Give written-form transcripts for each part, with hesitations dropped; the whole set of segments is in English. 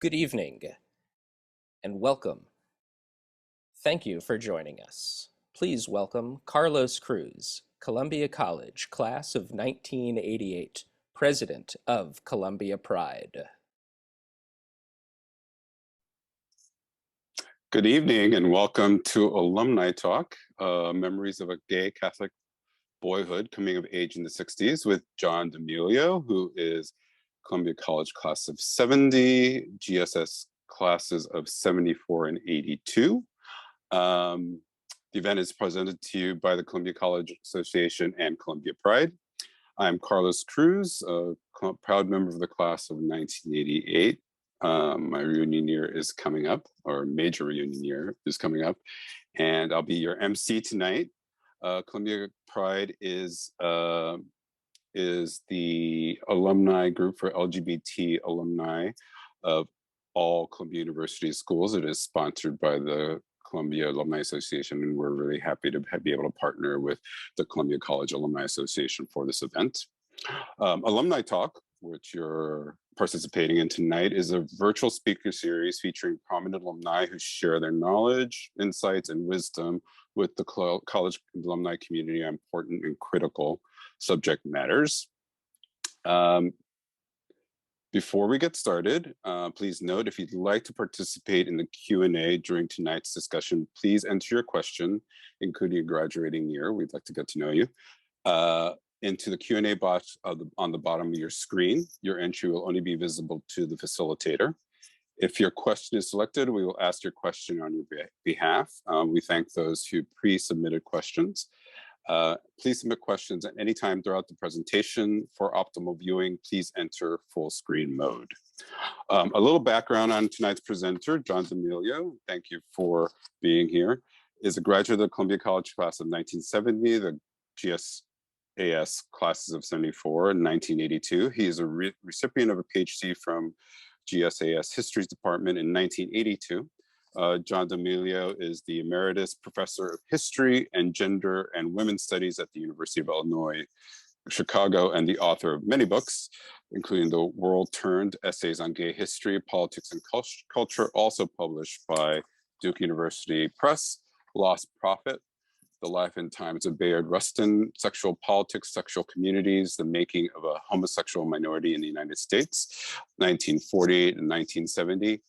Good evening and welcome. Thank you for joining us. Please welcome Carlos Cruz, Columbia College, class of 1988, President of Columbia Pride. Good evening and welcome to AlumniTALK, Memories of a Gay Catholic Boyhood Coming of Age in the 60s with John Emilio, who is Columbia College class of 70, GSS classes of 74 and 82. The event is presented to you by the Columbia College Association and Columbia Pride. I'm Carlos Cruz, a proud member of the class of 1988. My reunion year is coming up, or major reunion year is coming up, and I'll be your MC tonight. Columbia Pride is the alumni group for LGBT alumni of all Columbia University schools. It is sponsored by the Columbia Alumni Association, and we're really happy to be able to partner with the Columbia College Alumni Association for this event. AlumniTALK, which you're participating in tonight, is a virtual speaker series featuring prominent alumni who share their knowledge, insights, and wisdom with the college alumni community on important and critical subject matters. Before we get started, please note if you'd like to participate in the Q&A during tonight's discussion, please enter your question, including your graduating year. We'd like to get to know you. Into the Q&A box on the bottom of your screen. Your entry will only be visible to the facilitator. If your question is selected, we will ask your question on your behalf. We thank those who pre-submitted questions. Please submit questions at any time throughout the presentation. For optimal viewing, please enter full screen mode. A little background on tonight's presenter, John Emilio, thank you for being here, is a graduate of the Columbia College class of 1970, the GSAS classes of 74 and 1982. He is a recipient of a PhD from GSAS History Department in 1982. John Emilio is the Emeritus Professor of History and Gender and Women's Studies at the University of Illinois, Chicago, and the author of many books, including The World Turned, Essays on Gay History, Politics, and Culture, also published by Duke University Press, Lost Prophet, The Life and Times of Bayard Rustin, Sexual Politics, Sexual Communities, The Making of a Homosexual Minority in the United States, 1948 and 1970,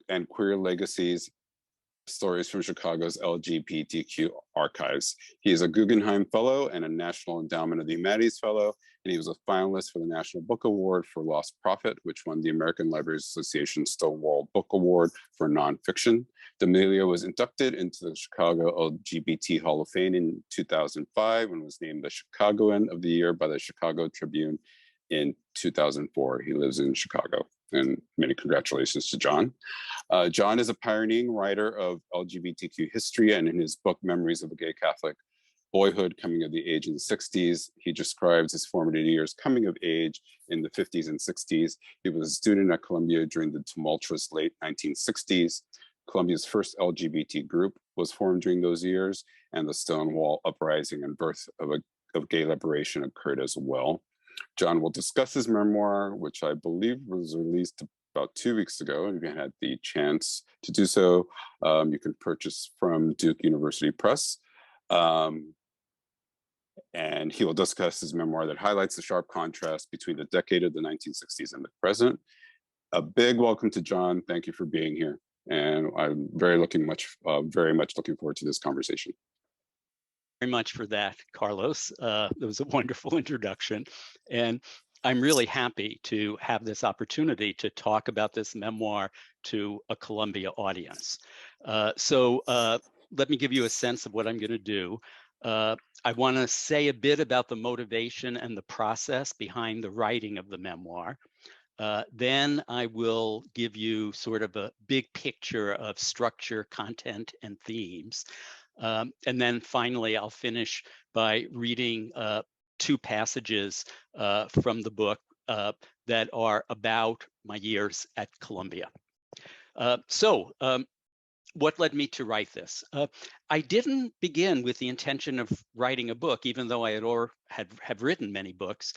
and Queer Legacies, Stories from Chicago's LGBTQ Archives. He is a Guggenheim Fellow and a National Endowment of the Humanities Fellow, and he was a finalist for the National Book Award for Lost Prophet, which won the American Library Association Stonewall Book Award for nonfiction. D'Amelio was inducted into the Chicago LGBT Hall of Fame in 2005 and was named the Chicagoan of the Year by the Chicago Tribune in 2004. He lives in Chicago, and many congratulations to John. John is a pioneering writer of LGBTQ history, and in his book, Memories of a Gay Catholic Boyhood Coming of the Age in the 60s, he describes his formative years coming of age in the 50s and 60s. He was a student at Columbia during the tumultuous late 1960s. Columbia's first LGBT group was formed during those years, and the Stonewall Uprising and birth of gay liberation occurred as well. John will discuss his memoir, which I believe was released about 2 weeks ago. And if you had the chance to do so, you can purchase from Duke University Press. And he will discuss his memoir that highlights the sharp contrast between the decade of the 1960s and the present. A big welcome to John. Thank you for being here. And I'm very much looking forward to this conversation. Very much for that, Carlos. That was a wonderful introduction. And I'm really happy to have this opportunity to talk about this memoir to a Columbia audience. So let me give you a sense of what I'm going to do. I want to say a bit about the motivation and the process behind the writing of the memoir. Then I will give you sort of a big picture of structure, content, and themes. And then finally, I'll finish by reading 2 passages from the book that are about my years at Columbia. what led me to write this? I didn't begin with the intention of writing a book, even though I had written many books.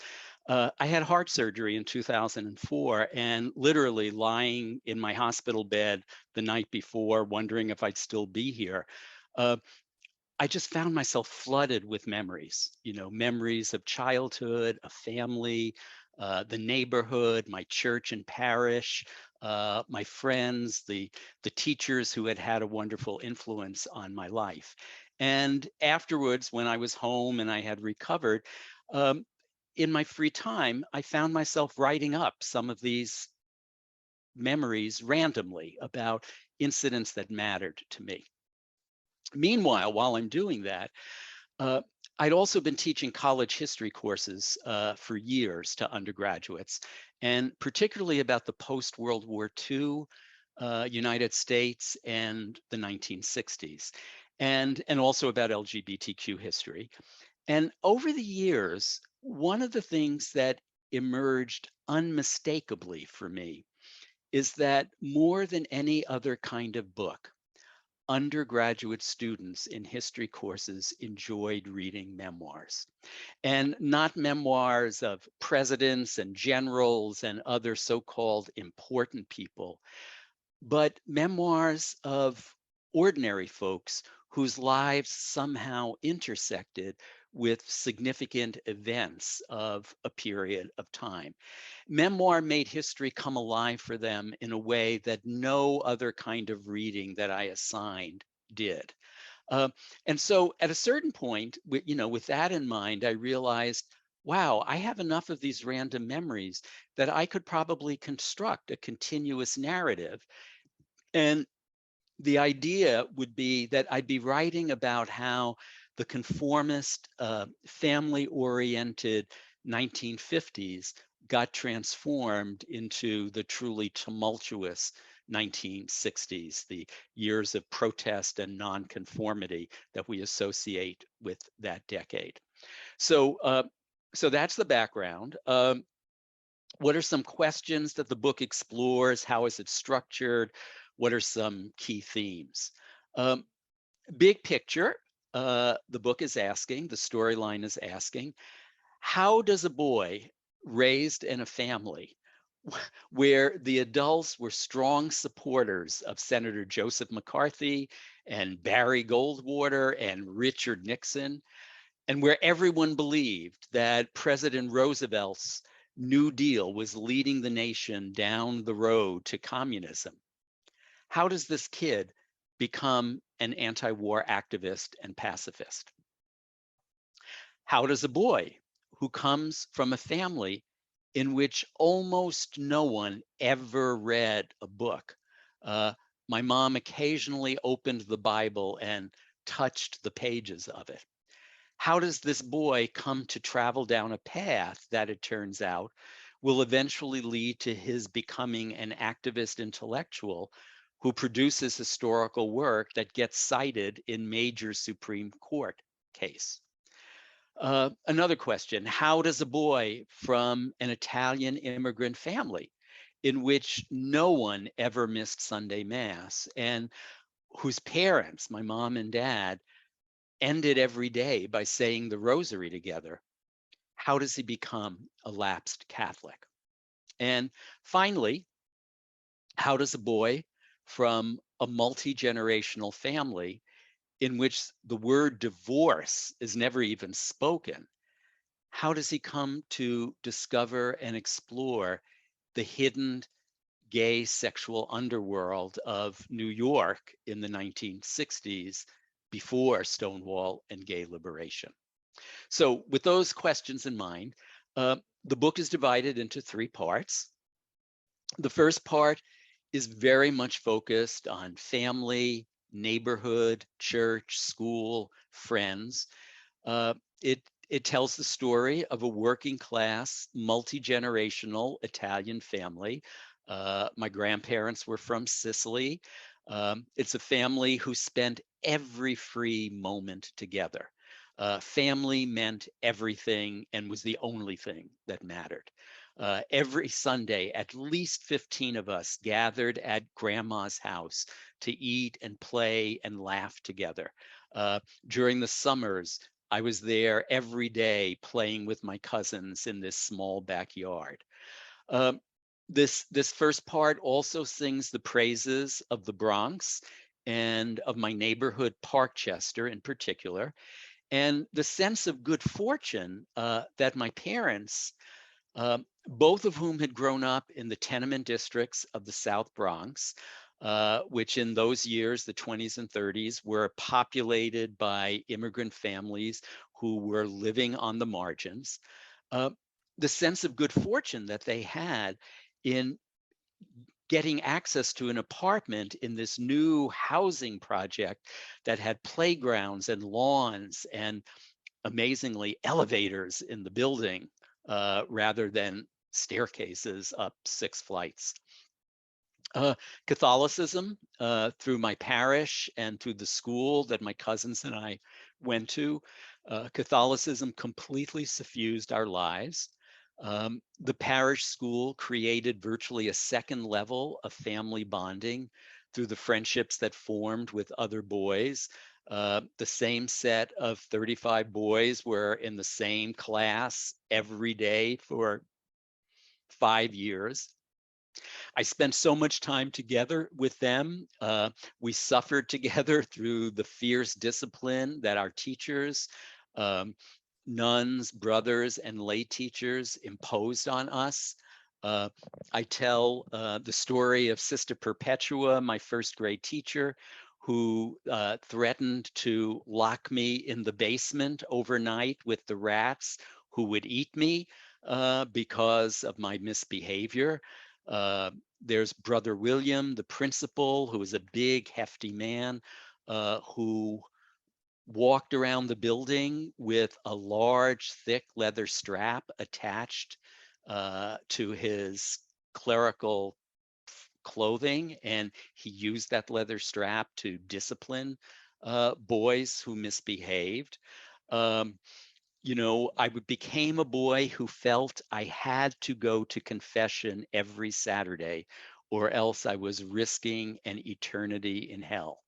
I had heart surgery in 2004, and literally lying in my hospital bed the night before, wondering if I'd still be here. Uh, I just found myself flooded with memories, memories of childhood, of family, the neighborhood, my church and parish, my friends, the teachers who had had a wonderful influence on my life. And afterwards, when I was home and I had recovered, um, in my free time, I found myself writing up some of these memories randomly about incidents that mattered to me. Meanwhile, while I'm doing that, uh, I'd also been teaching college history courses for years to undergraduates, and particularly about the post-World War II United States and the 1960s, and also about LGBTQ history. And over the years, one of the things that emerged unmistakably for me is that more than any other kind of book, undergraduate students in history courses enjoyed reading memoirs, and not memoirs of presidents and generals and other so-called important people, but memoirs of ordinary folks whose lives somehow intersected with significant events of a period of time. Memoir made history come alive for them in a way that no other kind of reading that I assigned did. Uh, and so at a certain point, with that in mind, I realized, wow, I have enough of these random memories that I could probably construct a continuous narrative. And the idea would be that I'd be writing about how the conformist, family-oriented 1950s got transformed into the truly tumultuous 1960s, the years of protest and nonconformity that we associate with that decade. So, so that's the background. What are some questions that the book explores? How is it structured? What are some key themes? Um, Big picture, the book is asking, the storyline is asking, how does a boy raised in a family where the adults were strong supporters of Senator Joseph McCarthy and Barry Goldwater and Richard Nixon, and where everyone believed that President Roosevelt's New Deal was leading the nation down the road to communism? How does this kid become an anti-war activist and pacifist? How does a boy who comes from a family in which almost no one ever read a book, uh, my mom occasionally opened the Bible and touched the pages of it, how does this boy come to travel down a path that, it turns out, will eventually lead to his becoming an activist intellectual who produces historical work that gets cited in major Supreme Court case? Another question, how does a boy from an Italian immigrant family in which no one ever missed Sunday Mass and whose parents, my mom and dad, ended every day by saying the rosary together, how does he become a lapsed Catholic? And finally, how does a boy from a multi-generational family in which the word divorce is never even spoken, how does he come to discover and explore the hidden gay sexual underworld of New York in the 1960s before Stonewall and gay liberation? So with those questions in mind, the book is divided into three parts. The first part is very much focused on family, neighborhood, church, school, friends. Uh, it it tells the story of a working class, multi-generational Italian family. My grandparents were from Sicily. It's a family who spent every free moment together. Family meant everything and was the only thing that mattered. Every Sunday, at least 15 of us gathered at grandma's house to eat and play and laugh together. During the summers, I was there every day playing with my cousins in this small backyard. Um, this first part also sings the praises of the Bronx and of my neighborhood, Parkchester in particular, and the sense of good fortune that my parents, both of whom had grown up in the tenement districts of the South Bronx, which in those years, the 20s and 30s, were populated by immigrant families who were living on the margins. Uh, the sense of good fortune that they had in getting access to an apartment in this new housing project that had playgrounds and lawns and amazingly elevators in the building rather than staircases up 6 flights. Catholicism through my parish and through the school that my cousins and I went to, Catholicism completely suffused our lives. The parish school created virtually a second level of family bonding through the friendships that formed with other boys. The same set of 35 boys were in the same class every day for 5 years. I spent so much time together with them. We suffered together through the fierce discipline that our teachers, um, nuns, brothers, and lay teachers imposed on us. Uh, I tell the story of Sister Perpetua, my first grade teacher, who threatened to lock me in the basement overnight with the rats who would eat me because of my misbehavior. Uh, there's Brother William, the principal, who was a big, hefty man who walked around the building with a large, thick leather strap attached to his clerical clothing. And he used that leather strap to discipline boys who misbehaved. Um, I became a boy who felt I had to go to confession every Saturday, or else I was risking an eternity in hell.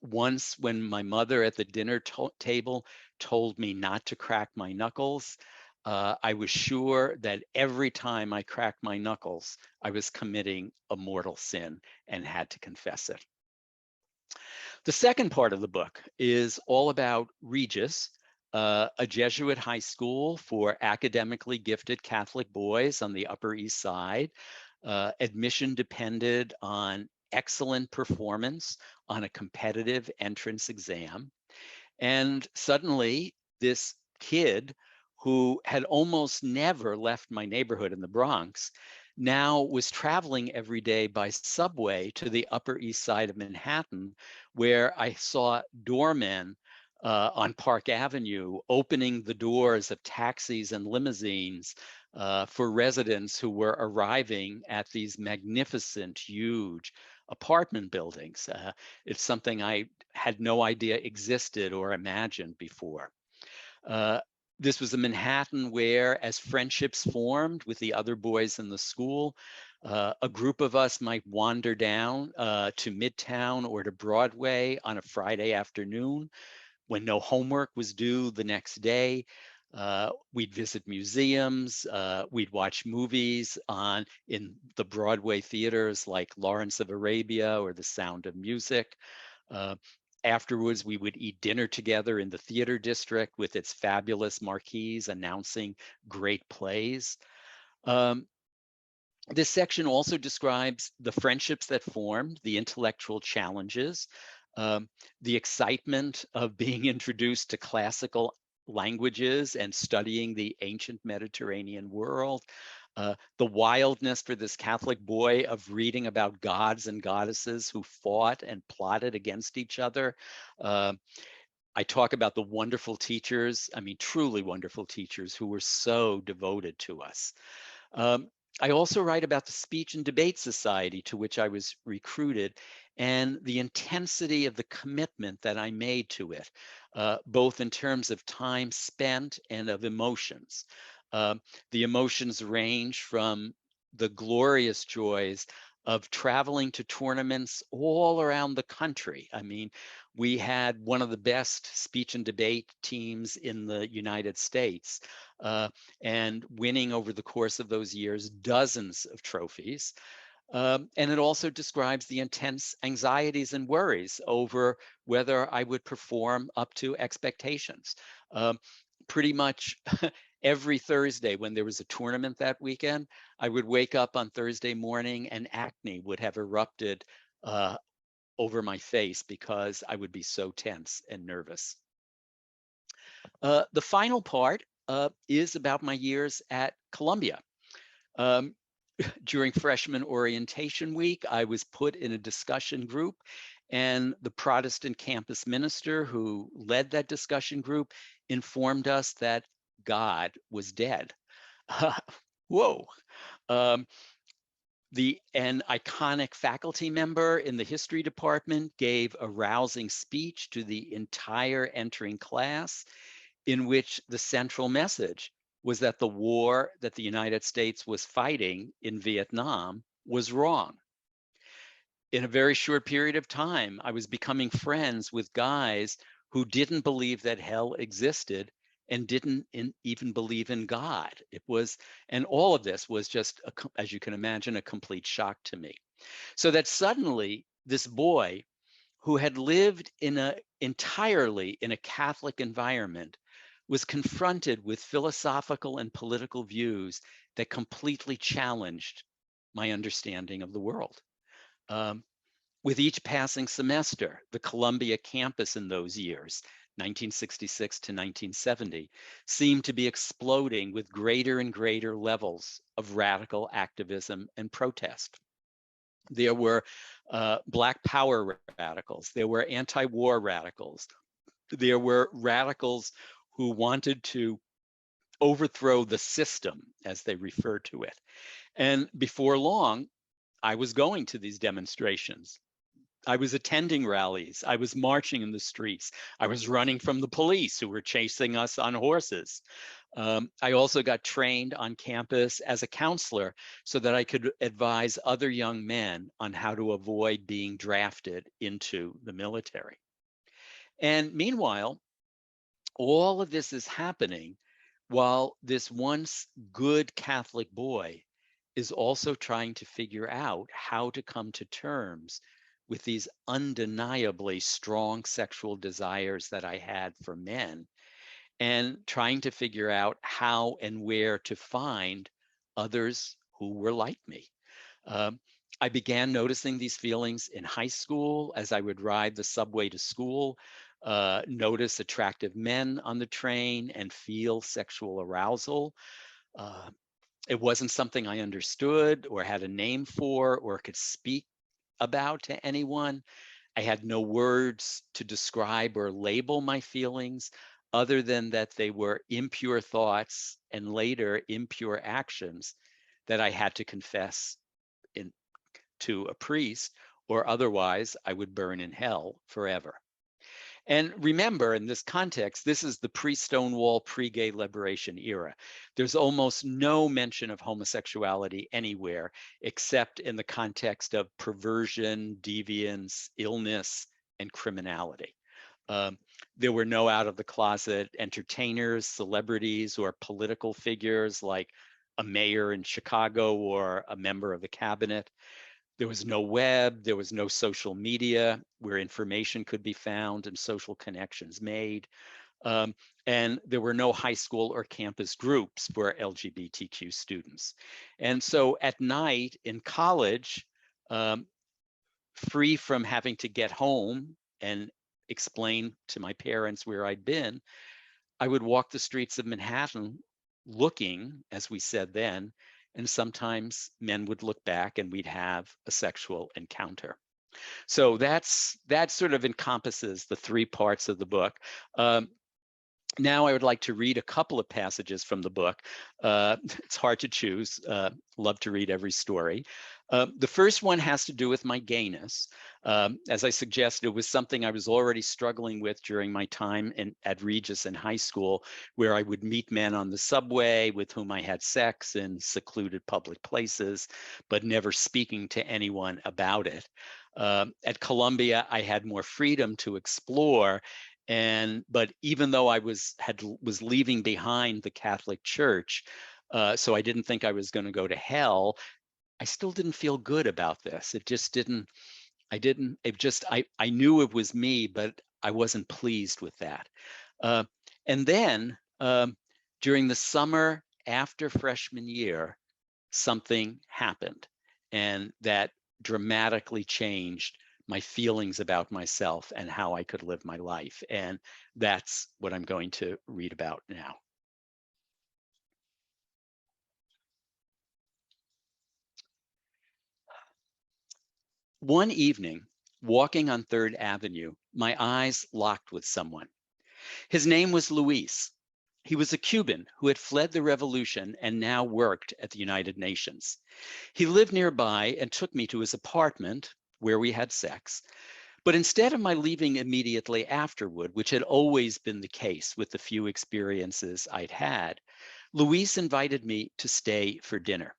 Once, when my mother at the dinner table told me not to crack my knuckles, I was sure that every time I cracked my knuckles, I was committing a mortal sin and had to confess it. The second part of the book is all about Regis, a Jesuit high school for academically gifted Catholic boys on the Upper East Side. Admission depended on excellent performance on a competitive entrance exam. And suddenly, this kid who had almost never left my neighborhood in the Bronx now was traveling every day by subway to the Upper East Side of Manhattan, where I saw doormen on Park Avenue opening the doors of taxis and limousines for residents who were arriving at these magnificent, huge apartment buildings. It's something I had no idea existed or imagined before. Uh, this was a Manhattan where, as friendships formed with the other boys in the school, a group of us might wander down to Midtown or to Broadway on a Friday afternoon when no homework was due the next day. We'd visit museums, we'd watch movies in the Broadway theaters like Lawrence of Arabia or The Sound of Music. Uh, Afterwards, we would eat dinner together in the theater district with its fabulous marquees announcing great plays. Um, this section also describes the friendships that formed, the intellectual challenges, um, the excitement of being introduced to classical languages and studying the ancient Mediterranean world, the wildness for this Catholic boy of reading about gods and goddesses who fought and plotted against each other. Uh, I talk about the wonderful teachers, I mean, truly wonderful teachers who were so devoted to us. Um, I also write about the Speech and Debate Society to which I was recruited and the intensity of the commitment that I made to it, both in terms of time spent and of emotions. The emotions range from the glorious joys of traveling to tournaments all around the country. I mean, we had one of the best speech and debate teams in the United States, and winning over the course of those years dozens of trophies. And it also describes the intense anxieties and worries over whether I would perform up to expectations. Pretty much every Thursday when there was a tournament that weekend, I would wake up on Thursday morning and acne would have erupted over my face because I would be so tense and nervous. The final part is about my years at Columbia. Um, During freshman orientation week, I was put in a discussion group, and the Protestant campus minister who led that discussion group informed us that God was dead. Whoa. Um, an iconic faculty member in the history department gave a rousing speech to the entire entering class, in which the central message was that the war that the United States was fighting in Vietnam was wrong. In a very short period of time, I was becoming friends with guys who didn't believe that hell existed and didn't even believe in God. And all of this was just, as you can imagine, a complete shock to me. So that suddenly this boy who had lived entirely in a Catholic environment was confronted with philosophical and political views that completely challenged my understanding of the world. With each passing semester, the Columbia campus in those years, 1966 to 1970, seemed to be exploding with greater and greater levels of radical activism and protest. There were Black Power radicals, there were anti-war radicals, there were radicals who wanted to overthrow the system, as they referred to it. And before long, I was going to these demonstrations. I was attending rallies. I was marching in the streets. I was running from the police who were chasing us on horses. I also got trained on campus as a counselor so that I could advise other young men on how to avoid being drafted into the military. And meanwhile, all of this is happening while this once good Catholic boy is also trying to figure out how to come to terms with these undeniably strong sexual desires that I had for men, and trying to figure out how and where to find others who were like me. Um, I began noticing these feelings in high school as I would ride the subway to school, notice attractive men on the train, and feel sexual arousal. Uh, it wasn't something I understood or had a name for or could speak about to anyone. I had no words to describe or label my feelings other than that they were impure thoughts and later impure actions that I had to confess to a priest, or otherwise I would burn in hell forever. And remember, in this context, this is the pre-Stonewall, pre-gay liberation era. There's almost no mention of homosexuality anywhere, except in the context of perversion, deviance, illness, and criminality. There were no out-of-the-closet entertainers, celebrities, or political figures like a mayor in Chicago or a member of the cabinet. There was no web, there was no social media where information could be found and social connections made. And there were no high school or campus groups for LGBTQ students. And so at night in college, free from having to get home and explain to my parents where I'd been, I would walk the streets of Manhattan looking, as we said then, and sometimes men would look back and we'd have a sexual encounter. So that sort of encompasses the three parts of the book. Now I would like to read a couple of passages from the book. It's hard to choose. Love to read every story. The first one has to do with my gayness. As I suggested, it was something I was already struggling with during my time at Regis in high school, where I would meet men on the subway with whom I had sex in secluded public places, but never speaking to anyone about it. At Columbia, I had more freedom to explore, but even though I was leaving behind the Catholic Church, so I didn't think I was going to go to hell, I still didn't feel good about this. It just didn't. I knew it was me, but I wasn't pleased with that. Uh, and then during the summer after freshman year, something happened, and that dramatically changed my feelings about myself and how I could live my life. And that's what I'm going to read about now. One evening, walking on 3rd Avenue, my eyes locked with someone. His name was Luis. He was a Cuban who had fled the revolution and now worked at the United Nations. He lived nearby and took me to his apartment, where we had sex. But instead of my leaving immediately afterward, which had always been the case with the few experiences I'd had, Luis invited me to stay for dinner.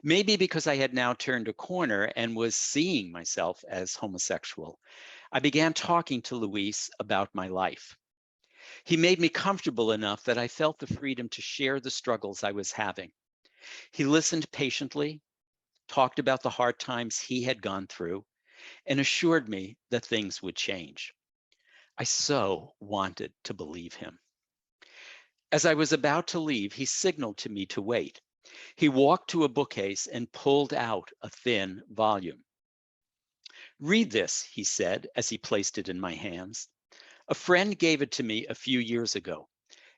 Maybe because I had now turned a corner and was seeing myself as homosexual, I began talking to Luis about my life. He made me comfortable enough that I felt the freedom to share the struggles I was having. He listened patiently, talked about the hard times he had gone through, and assured me that things would change. I so wanted to believe him. As I was about to leave, he signaled to me to wait. He walked to a bookcase and pulled out a thin volume. "Read this," he said as he placed it in my hands. "A friend gave it to me a few years ago.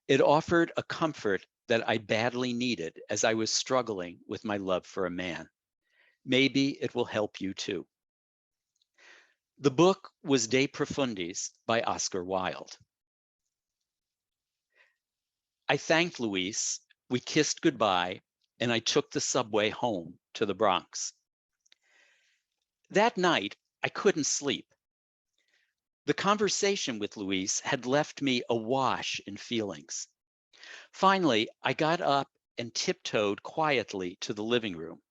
It offered a comfort that I badly needed as I was struggling with my love for a man. Maybe it will help you too." The book was De Profundis by Oscar Wilde. I thanked Luis, we kissed goodbye, and I took the subway home to the Bronx. That night, I couldn't sleep. The conversation with Luis had left me awash in feelings. Finally, I got up and tiptoed quietly to the living room.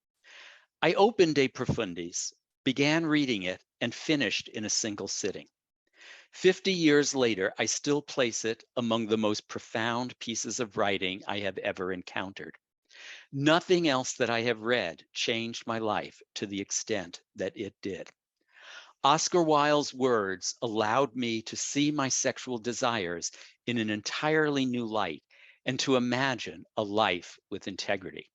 I opened De Profundis, began reading it, and finished in a single sitting. 50 years later, I still place it among the most profound pieces of writing I have ever encountered. Nothing else that I have read changed my life to the extent that it did. Oscar Wilde's words allowed me to see my sexual desires in an entirely new light and to imagine a life with integrity.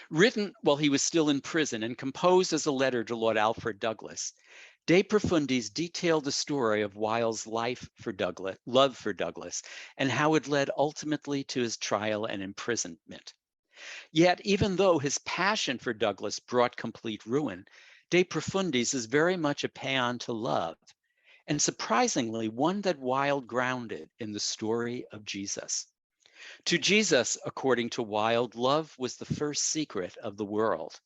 Written while he was still in prison and composed as a letter to Lord Alfred Douglas, De Profundis detailed the story of Wilde's love for Douglas, and how it led ultimately to his trial and imprisonment. Yet, even though his passion for Douglas brought complete ruin, De Profundis is very much a paean to love, and surprisingly, one that Wilde grounded in the story of Jesus. To Jesus, according to Wilde, love was the first secret of the world.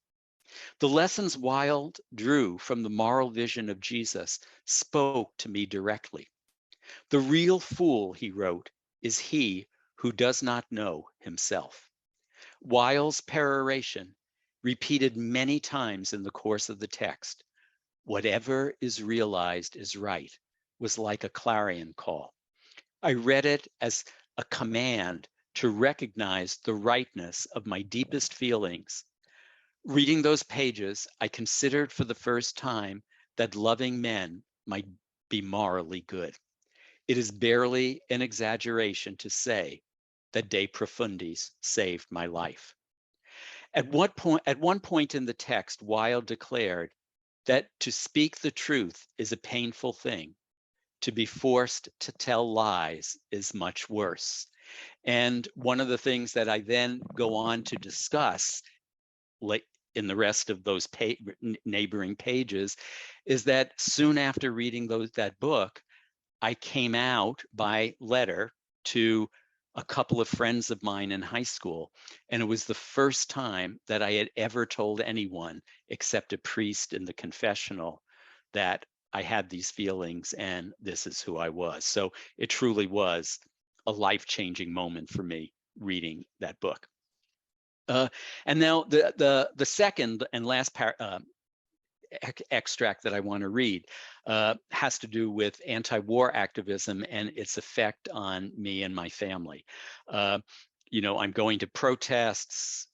The lessons Wilde drew from the moral vision of Jesus spoke to me directly. "The real fool," he wrote, "is he who does not know himself." Wilde's peroration, repeated many times in the course of the text, "Whatever is realized is right," was like a clarion call. I read it as a command to recognize the rightness of my deepest feelings. Reading those pages, I considered for the first time that loving men might be morally good. It is barely an exaggeration to say that De Profundis saved my life. At one point in the text, Wilde declared that to speak the truth is a painful thing. To be forced to tell lies is much worse. And one of the things that I then go on to discuss in the rest of those neighboring pages is that soon after reading that book, I came out by letter to a couple of friends of mine in high school, and it was the first time that I had ever told anyone except a priest in the confessional that I had these feelings and this is who I was. So it truly was a life-changing moment for me reading that book. And now the second and last extract that I want to read has to do with anti-war activism and its effect on me and my family. I'm going to protests.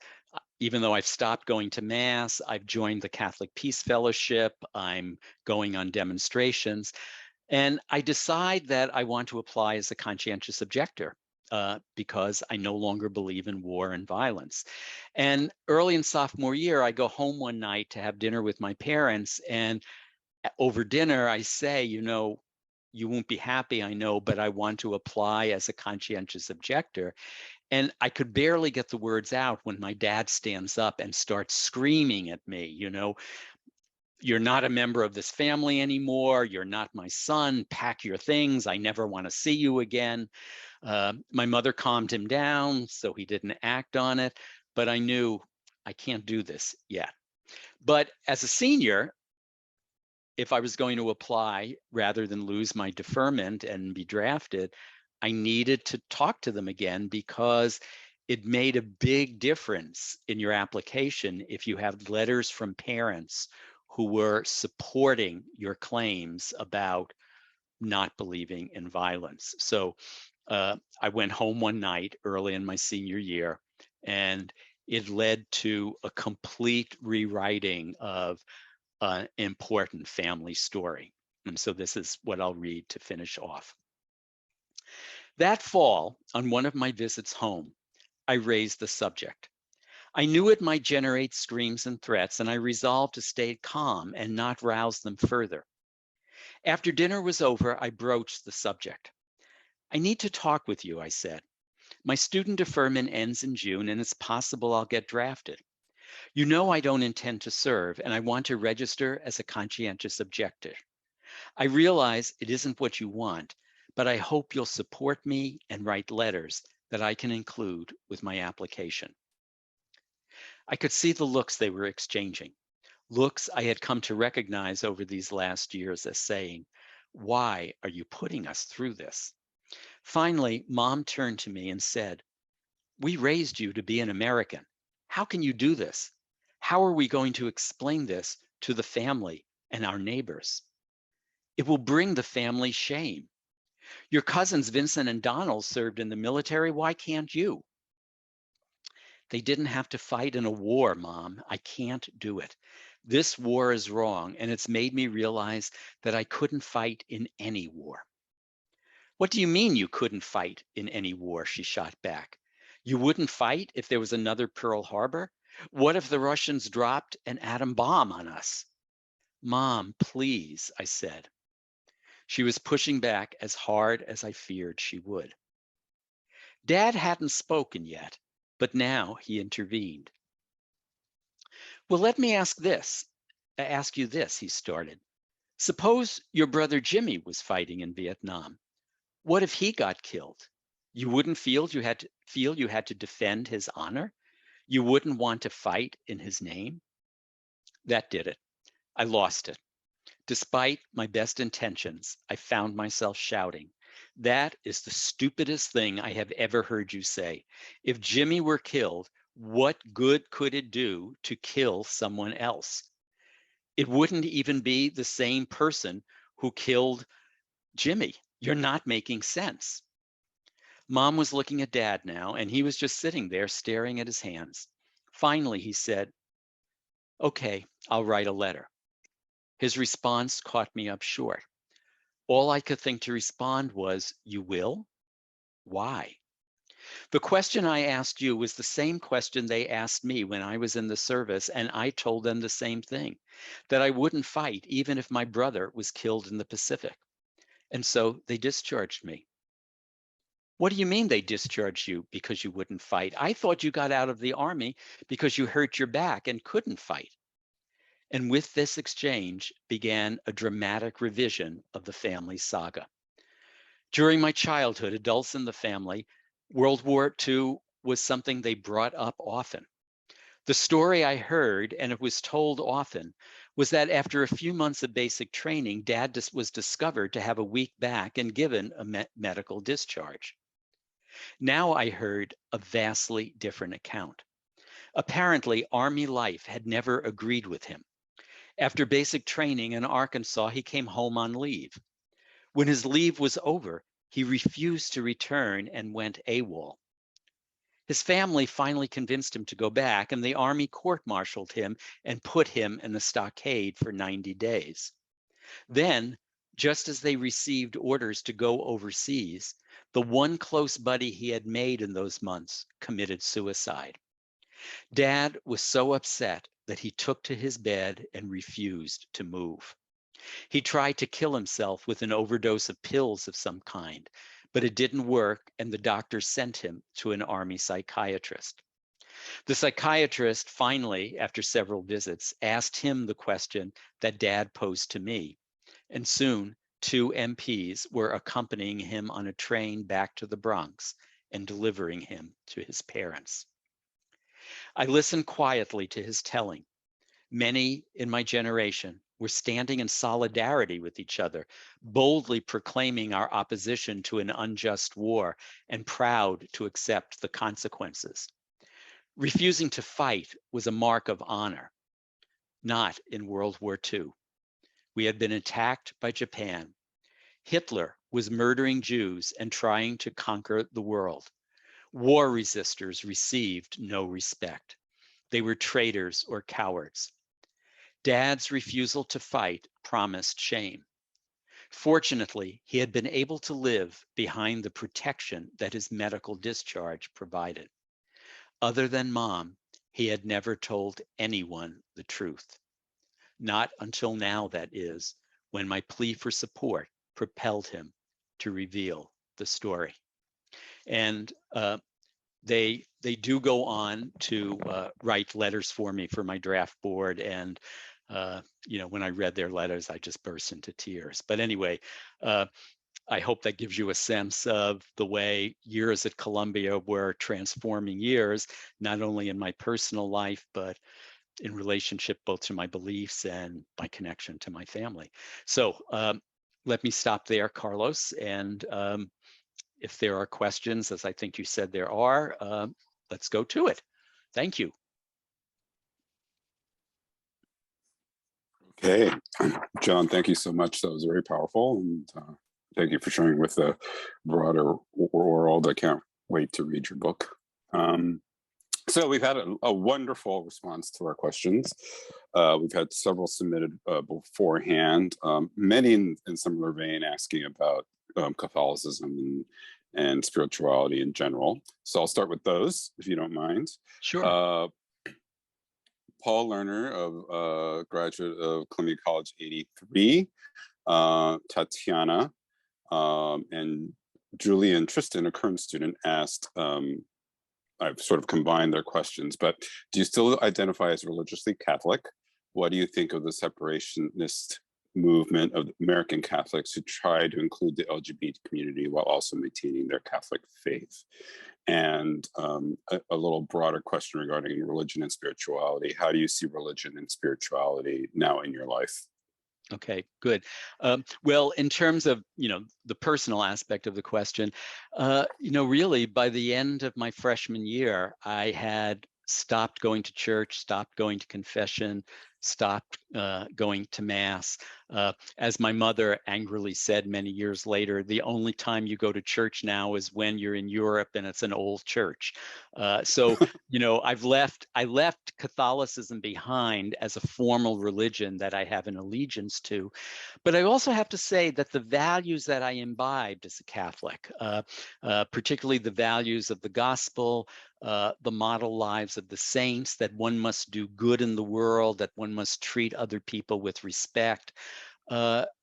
Even though I've stopped going to Mass, I've joined the Catholic Peace Fellowship, I'm going on demonstrations, and I decide that I want to apply as a conscientious objector. Because I no longer believe in war and violence. And early in sophomore year, I go home one night to have dinner with my parents. And over dinner, I say, you won't be happy, I know, but I want to apply as a conscientious objector. And I could barely get the words out when my dad stands up and starts screaming at me, you're not a member of this family anymore. You're not my son. Pack your things. I never want to see you again. My mother calmed him down, so he didn't act on it, but I knew I can't do this yet. But as a senior, if I was going to apply rather than lose my deferment and be drafted, I needed to talk to them again because it made a big difference in your application if you have letters from parents who were supporting your claims about not believing in violence. So I went home one night early in my senior year, and it led to a complete rewriting of an important family story. And so this is what I'll read to finish off. That fall, on one of my visits home, I raised the subject. I knew it might generate screams and threats, and I resolved to stay calm and not rouse them further. After dinner was over, I broached the subject. I need to talk with you, I said. My student deferment ends in June, and it's possible I'll get drafted. You know I don't intend to serve, and I want to register as a conscientious objector. I realize it isn't what you want, but I hope you'll support me and write letters that I can include with my application. I could see the looks they were exchanging, looks I had come to recognize over these last years as saying, "Why are you putting us through this?" Finally, Mom turned to me and said, "We raised you to be an American. How can you do this? How are we going to explain this to the family and our neighbors? It will bring the family shame. Your cousins Vincent and Donald served in the military. Why can't you?" They didn't have to fight in a war, Mom. I can't do it. This war is wrong, and it's made me realize that I couldn't fight in any war. What do you mean you couldn't fight in any war? She shot back. You wouldn't fight if there was another Pearl Harbor? What if the Russians dropped an atom bomb on us? Mom, please, I said. She was pushing back as hard as I feared she would. Dad hadn't spoken yet, but now he intervened. Well, let me ask you this, he started. Suppose your brother Jimmy was fighting in Vietnam. What if he got killed? You wouldn't feel you had to defend his honor? You wouldn't want to fight in his name? That did it. I lost it. Despite my best intentions, I found myself shouting, "That is the stupidest thing I have ever heard you say. If Jimmy were killed, what good could it do to kill someone else? It wouldn't even be the same person who killed Jimmy. You're not making sense." Mom was looking at Dad now, and he was just sitting there staring at his hands. Finally, he said, "Okay, I'll write a letter." His response caught me up short. All I could think to respond was, "You will? Why?" The question I asked you was the same question they asked me when I was in the service, and I told them the same thing, that I wouldn't fight even if my brother was killed in the Pacific. And so they discharged me. What do you mean they discharged you because you wouldn't fight? I thought you got out of the Army because you hurt your back and couldn't fight. And with this exchange began a dramatic revision of the family saga. During my childhood, adults in the family, World War II was something they brought up often. The story I heard, and it was told often, was that after a few months of basic training, Dad was discovered to have a weak back and given a medical discharge. Now I heard a vastly different account. Apparently, Army life had never agreed with him. After basic training in Arkansas, he came home on leave. When his leave was over, he refused to return and went AWOL. His family finally convinced him to go back, and the Army court-martialed him and put him in the stockade for 90 days. Then, just as they received orders to go overseas, the one close buddy he had made in those months committed suicide. Dad was so upset that he took to his bed and refused to move. He tried to kill himself with an overdose of pills of some kind, but it didn't work, and the doctor sent him to an Army psychiatrist. The psychiatrist finally, after several visits, asked him the question that Dad posed to me, and soon 2 MPs were accompanying him on a train back to the Bronx and delivering him to his parents. I listened quietly to his telling. Many in my generation were standing in solidarity with each other, boldly proclaiming our opposition to an unjust war and proud to accept the consequences. Refusing to fight was a mark of honor, not in World War II. We had been attacked by Japan. Hitler was murdering Jews and trying to conquer the world. War resistors received no respect. They were traitors or cowards. Dad's refusal to fight promised shame. Fortunately, he had been able to live behind the protection that his medical discharge provided. Other than Mom, he had never told anyone the truth. Not until now, that is, when my plea for support propelled him to reveal the story. And they do go on to write letters for me for my draft board, and when I read their letters, I just burst into tears. But anyway, I hope that gives you a sense of the way years at Columbia were transforming years, not only in my personal life, but in relationship both to my beliefs and my connection to my family. So let me stop there, Carlos, and if there are questions, as I think you said there are, let's go to it. Thank you. Okay, John, thank you so much. That was very powerful, and thank you for sharing with the broader world. I can't wait to read your book. So we've had a wonderful response to our questions. We've had several submitted beforehand, many in similar vein asking about Catholicism and spirituality in general. So I'll start with those, if you don't mind. Sure. Paul Lerner, of graduate of Columbia College 83, Tatiana, and Julie and Tristan, a current student, asked, I've sort of combined their questions, but do you still identify as religiously Catholic? What do you think of the separationist movement of American Catholics who try to include the LGBT community while also maintaining their Catholic faith? And a little broader question regarding religion and spirituality. How do you see religion and spirituality now in your life? Okay, good. Well, in terms of, the personal aspect of the question, really by the end of my freshman year, I had stopped going to church, stopped going to confession, stopped going to mass. As my mother angrily said many years later, the only time you go to church now is when you're in Europe and it's an old church. So, I left Catholicism behind as a formal religion that I have an allegiance to. But I also have to say that the values that I imbibed as a Catholic, particularly the values of the gospel, the model lives of the saints, that one must do good in the world, that one must treat other people with respect,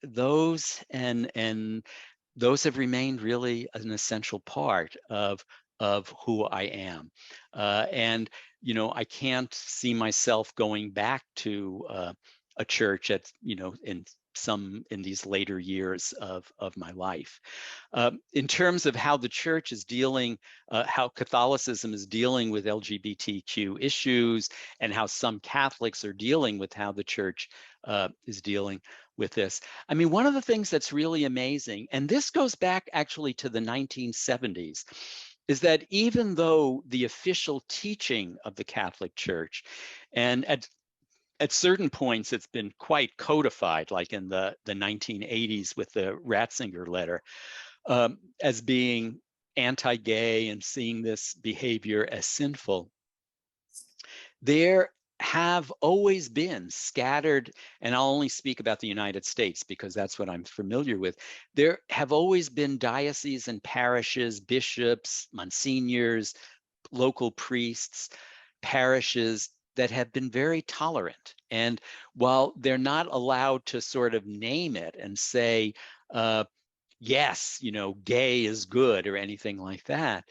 those have remained really an essential part of who I am. And I can't see myself going back to a church at in some in these later years of my life. In terms of how the church is dealing, how Catholicism is dealing with LGBTQ issues, and how some Catholics are dealing with how the church is dealing with this. I mean, one of the things that's really amazing, and this goes back actually to the 1970s, is that even though the official teaching of the Catholic Church, and at certain points it's been quite codified, like in the 1980s with the Ratzinger letter, as being anti-gay and seeing this behavior as sinful, there have always been scattered, and I'll only speak about the United States because that's what I'm familiar with. There have always been dioceses and parishes, bishops, monsignors, local priests, parishes that have been very tolerant. And while they're not allowed to sort of name it and say, yes, gay is good or anything like that,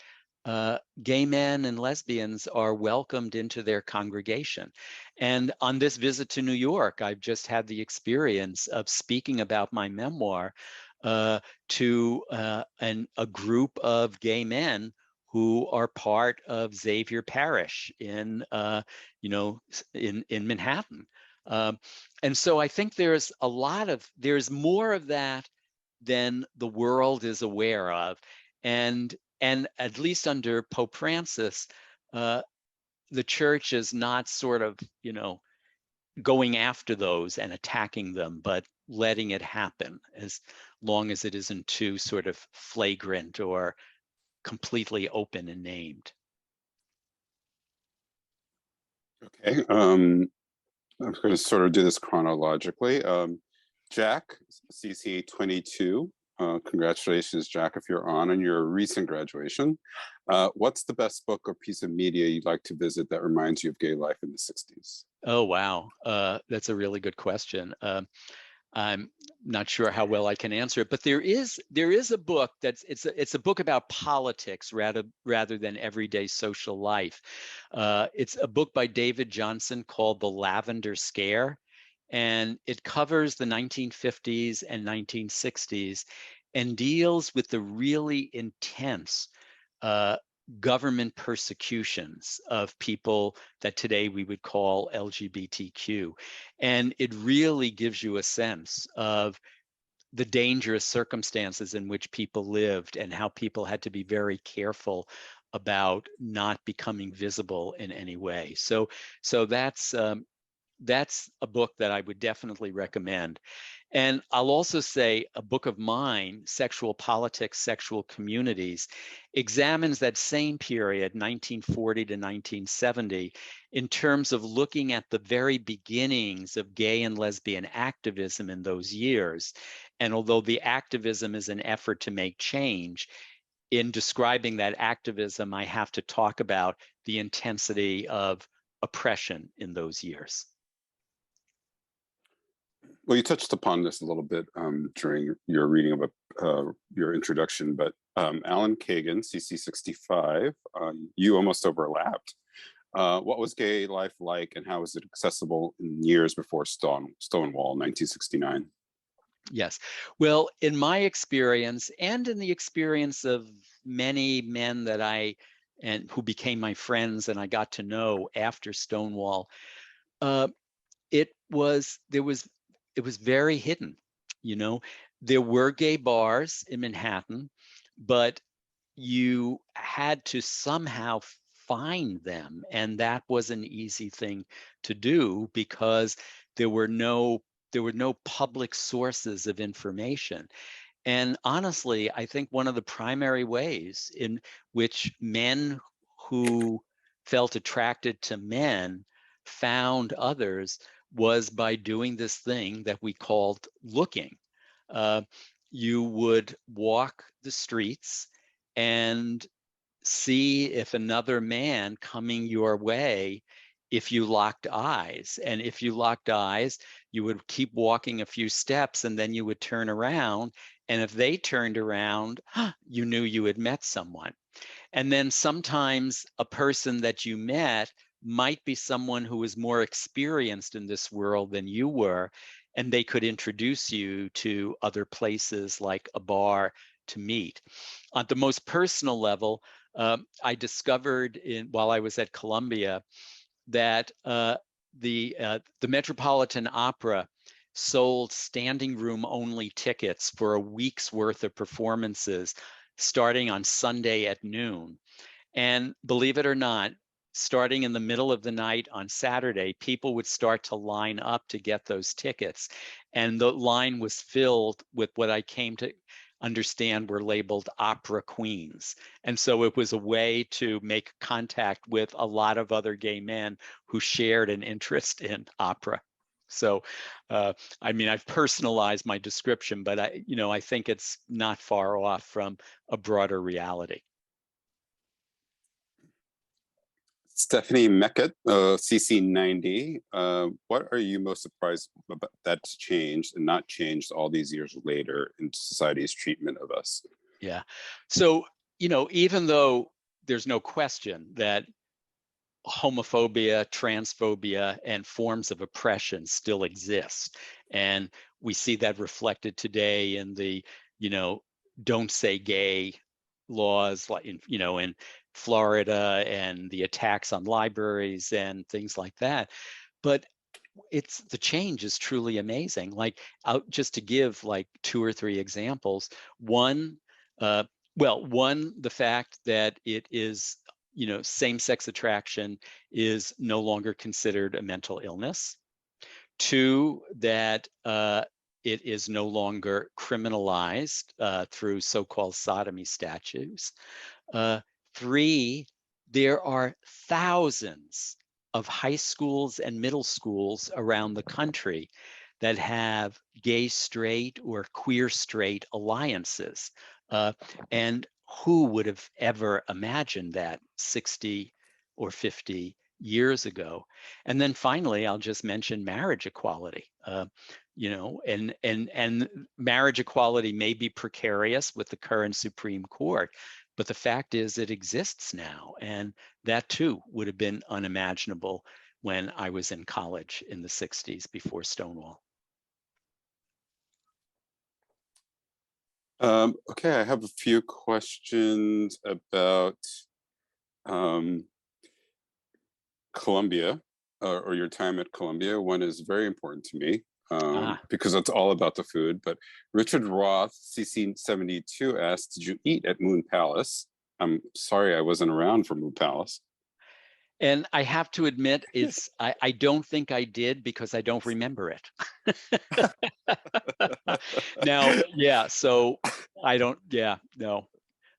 gay men and lesbians are welcomed into their congregation. And on this visit to New York, I've just had the experience of speaking about my memoir to a group of gay men who are part of Xavier Parish in Manhattan. And so I think there's more of that than the world is aware of. And at least under Pope Francis, the church is not sort of, going after those and attacking them, but letting it happen as long as it isn't too sort of flagrant or completely open and named. Okay, I'm going to sort of do this chronologically. Jack, CC'88, congratulations, Jack, if you're on your recent graduation. What's the best book or piece of media you'd like to visit that reminds you of gay life in the 60s? Oh, wow. That's a really good question. I'm not sure how well I can answer it, but there is a book it's a book about politics rather than everyday social life. It's a book by David Johnson called The Lavender Scare, and it covers the 1950s and 1960s and deals with the really intense government persecutions of people that today we would call LGBTQ. And it really gives you a sense of the dangerous circumstances in which people lived and how people had to be very careful about not becoming visible in any way. So that's a book that I would definitely recommend. And I'll also say a book of mine, Sexual Politics, Sexual Communities, examines that same period, 1940 to 1970, in terms of looking at the very beginnings of gay and lesbian activism in those years. And although the activism is an effort to make change, in describing that activism, I have to talk about the intensity of oppression in those years. Well, you touched upon this a little bit during your reading of your introduction, but Alan Kagan, CC'65, you almost overlapped. What was gay life like, and how was it accessible in years before Stonewall, 1969? Yes. Well, in my experience, and in the experience of many men that who became my friends and I got to know after Stonewall, it was very hidden. There were gay bars in Manhattan, but you had to somehow find them, and that was an easy thing to do because there were no public sources of information. And honestly, I think one of the primary ways in which men who felt attracted to men found others was by doing this thing that we called looking. You would walk the streets and see if another man coming your way, if you locked eyes. And if you locked eyes, you would keep walking a few steps and then you would turn around. And if they turned around, you knew you had met someone. And then sometimes a person that you met might be someone who was more experienced in this world than you were. and they could introduce you to other places like a bar to meet. On the most personal level, I discovered while I was at Columbia that the Metropolitan Opera sold standing room only tickets for a week's worth of performances starting on Sunday at noon. And believe it or not, starting in the middle of the night on Saturday, people would start to line up to get those tickets. And the line was filled with what I came to understand were labeled opera queens. And so it was a way to make contact with a lot of other gay men who shared an interest in opera. So, I mean, I've personalized my description, but I think it's not far off from a broader reality. Stephanie Meckett, CC'90. What are you most surprised about that's changed and not changed all these years later in society's treatment of us? Yeah. So, even though there's no question that homophobia, transphobia, and forms of oppression still exist, and we see that reflected today in the, don't say gay laws, like in Florida, and the attacks on libraries and things like that. But the change is truly amazing. Like, just to give like 2 or 3 examples. One, the fact that it is, same-sex attraction is no longer considered a mental illness. 2, that it is no longer criminalized through so-called sodomy statutes. 3, there are thousands of high schools and middle schools around the country that have gay straight or queer straight alliances. And who would have ever imagined that 60 or 50 years ago? And then finally, I'll just mention marriage equality. And marriage equality may be precarious with the current Supreme Court, but the fact is it exists now. And that too would have been unimaginable when I was in college in the 60s before Stonewall. Okay, I have a few questions about Columbia or your time at Columbia. One is very important to me because it's all about the food. But Richard Roth, CC'72, asked, did you eat at Moon Palace? I'm sorry I wasn't around for Moon Palace. And I have to admit, I don't think I did because I don't remember it. Now, yeah, so I don't, yeah, no.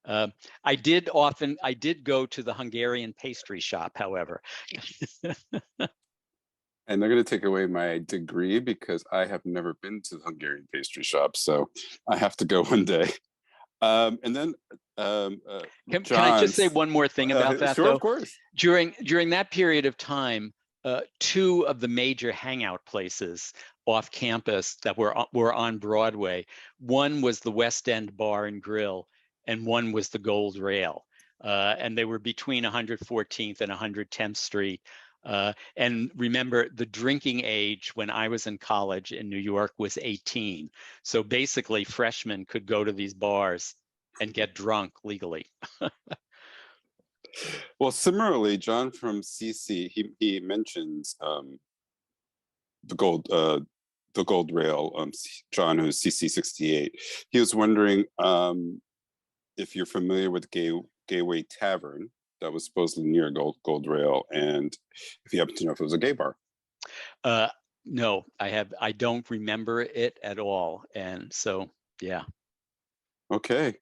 I did go to the Hungarian pastry shop, however. And they're going to take away my degree because I have never been to the Hungarian pastry shop. So I have to go one day. And then can I just say one more thing about that? Sure, though? Of course. During that period of time, 2 of the major hangout places off campus that were on Broadway. One was the West End Bar and Grill, and one was the Gold Rail. And they were between 114th and 110th Street. And remember, the drinking age when I was in college in New York was 18. So basically, freshmen could go to these bars and get drunk legally. Well, similarly, John from CC, he mentions the Gold Rail. John, who's CC'68, he was wondering if you're familiar with Gateway Tavern that was supposedly near Gold Rail, and if you happen to know if it was a gay bar. No, I don't remember it at all, and so yeah. Okay,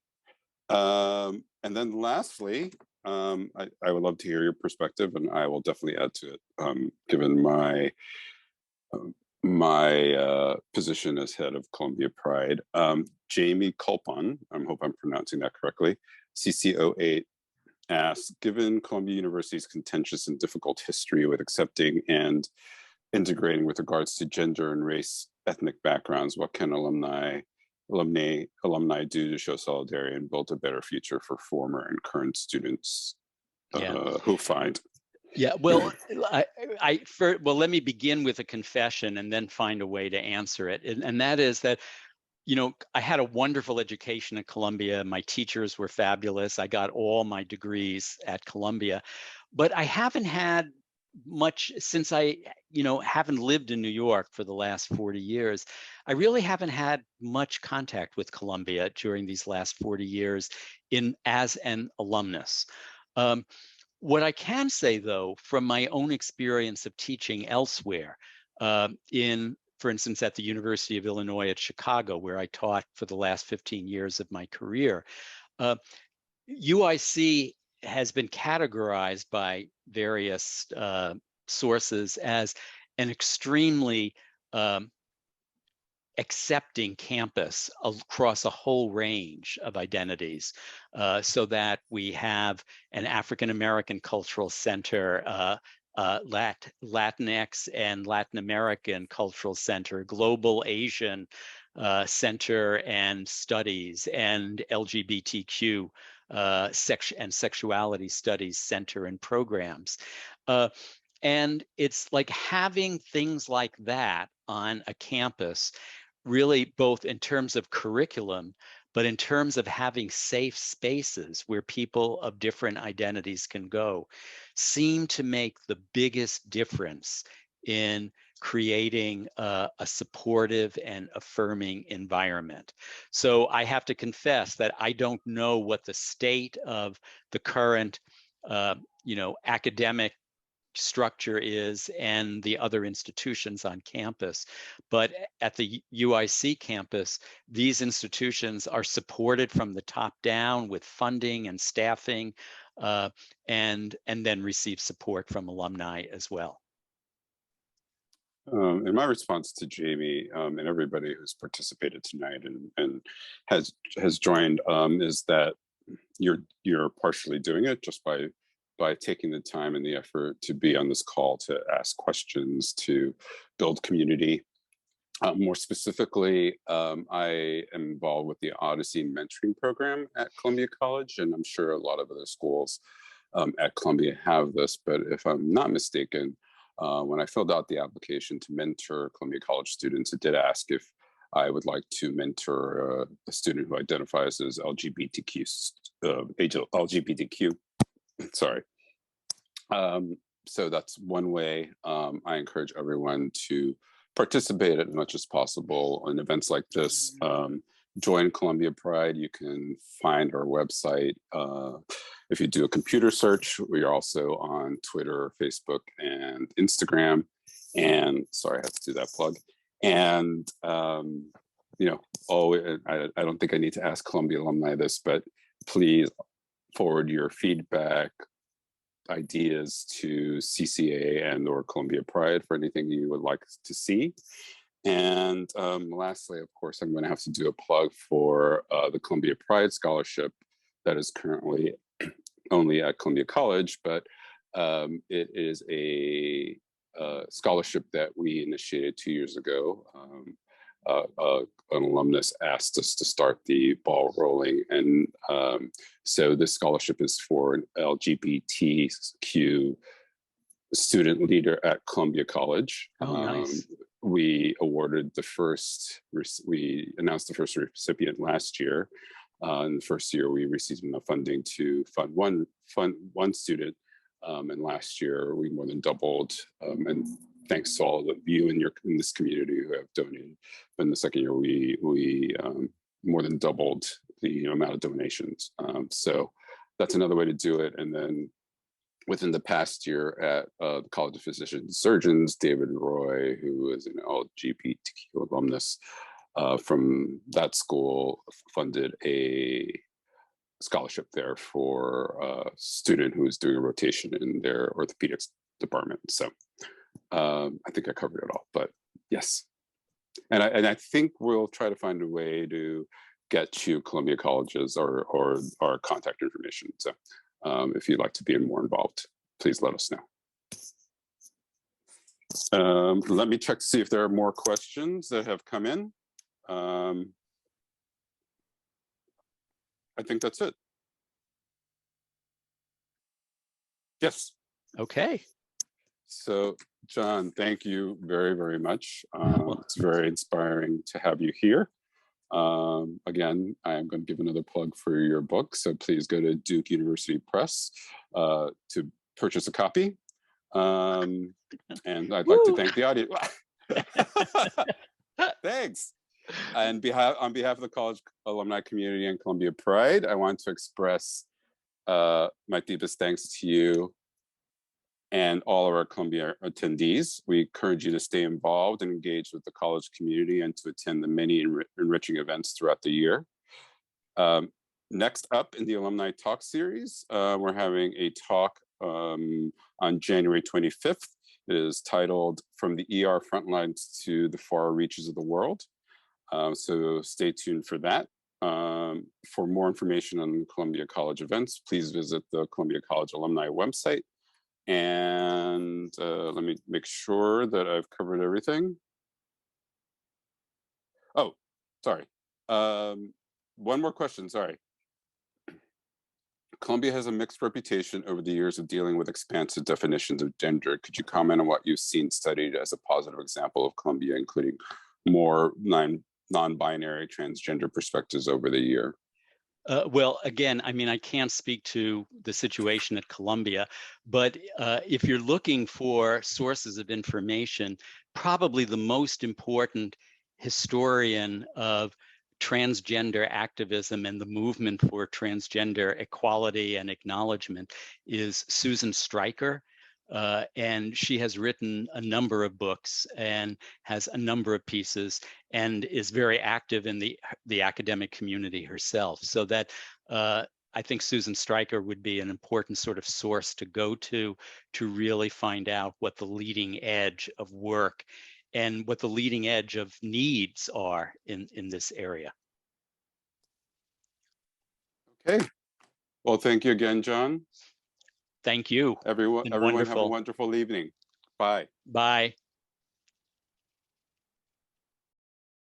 and then lastly, I would love to hear your perspective, and I will definitely add to it, given my position as head of Columbia Pride. Jamie Culpon, I hope I'm pronouncing that correctly, CC'08, asks, given Columbia University's contentious and difficult history with accepting and integrating with regards to gender and race ethnic backgrounds, what can alumni do to show solidarity and build a better future for former and current students who find? Yeah, well, well, let me begin with a confession and then find a way to answer it. And that is that, you know, I had a wonderful education at Columbia. My teachers were fabulous. I got all my degrees at Columbia, but I haven't had much since I, you know, haven't lived in New York for the last 40 years. I really haven't had much contact with Columbia during these last 40 years as an alumnus. Um, what I can say, though, from my own experience of teaching elsewhere, for instance, at the University of Illinois at Chicago, where I taught for the last 15 years of my career, uh, UIC has been categorized by various sources as an extremely um, accepting campus across a whole range of identities, so that we have an African American cultural center, Latinx and Latin American cultural center, global Asian center and studies, and LGBTQ and sexuality studies center and programs. And it's like having things like that on a campus, really, both in terms of curriculum, but in terms of having safe spaces where people of different identities can go, seem to make the biggest difference in creating a supportive and affirming environment. So I have to confess that I don't know what the state of the current you know, academic structure is and the other institutions on campus. But at the UIC campus, these institutions are supported from the top down with funding and staffing, and then receive support from alumni as well. In my response to Jamie and everybody who's participated tonight and has joined, is that you're partially doing it just by taking the time and the effort to be on this call, to ask questions, to build community. More specifically, I am involved with the Odyssey mentoring program at Columbia College, and I'm sure a lot of other schools at Columbia have this, but if I'm not mistaken, when I filled out the application to mentor Columbia College students, it did ask if I would like to mentor a student who identifies as LGBTQ, sorry. So that's one way. I encourage everyone to participate as much as possible in events like this. Join Columbia Pride. You can find our website. If you do a computer search, we are also on Twitter, Facebook, and Instagram. And sorry, I had to do that plug. And you know, I don't think I need to ask Columbia alumni this, but please forward your feedback, ideas to CCA and or Columbia Pride for anything you would like to see. And lastly, of course, I'm going to have to do a plug for the Columbia Pride Scholarship that is currently only at Columbia College, but it is a scholarship that we initiated 2 years ago. An alumnus asked us to start the ball rolling, and so this scholarship is for an LGBTQ student leader at Columbia College. Oh, nice. We awarded we announced the first recipient last year. In the first year, we received enough funding to fund one student, and last year we more than doubled. And thanks to all of you in this community who have donated. But in the second year, we more than doubled the amount of donations. So that's another way to do it. And then within the past year at the College of Physicians and Surgeons, David Roy, who is an LGBTQ alumnus from that school, funded a scholarship there for a student who is doing a rotation in their orthopedics department. So I think I covered it all, but yes. And I think we'll try to find a way to get you Columbia Colleges or our contact information. So if you'd like to be more involved, please let us know. Let me check to see if there are more questions that have come in. I think that's it. Yes. Okay. So, John, thank you very, very much. It's very inspiring to have you here. Again, I'm going to give another plug for your book. So please go to Duke University Press to purchase a copy. And I'd like to thank the audience. Thanks. And on behalf of the college alumni community and Columbia Pride, I want to express my deepest thanks to you and all of our Columbia attendees. We encourage you to stay involved and engaged with the college community and to attend the many enriching events throughout the year. Next up in the Alumni Talk series, we're having a talk on January 25th. It is titled From the ER Frontlines to the Far Reaches of the World. So stay tuned for that. For more information on Columbia College events, please visit the Columbia College alumni website. And let me make sure that I've covered everything. Oh, sorry. One more question, sorry. Columbia has a mixed reputation over the years of dealing with expansive definitions of gender. Could you comment on what you've seen studied as a positive example of Columbia, including more non-binary transgender perspectives over the year? Well, again, I mean, I can't speak to the situation at Columbia, but if you're looking for sources of information, probably the most important historian of transgender activism and the movement for transgender equality and acknowledgement is Susan Stryker. And she has written a number of books and has a number of pieces and is very active in the academic community herself. So that I think Susan Stryker would be an important sort of source to go to really find out what the leading edge of work and what the leading edge of needs are in this area. Okay. Well, thank you again, John. Thank you. Everyone have a Wonderful. wonderful evening. Bye. Bye.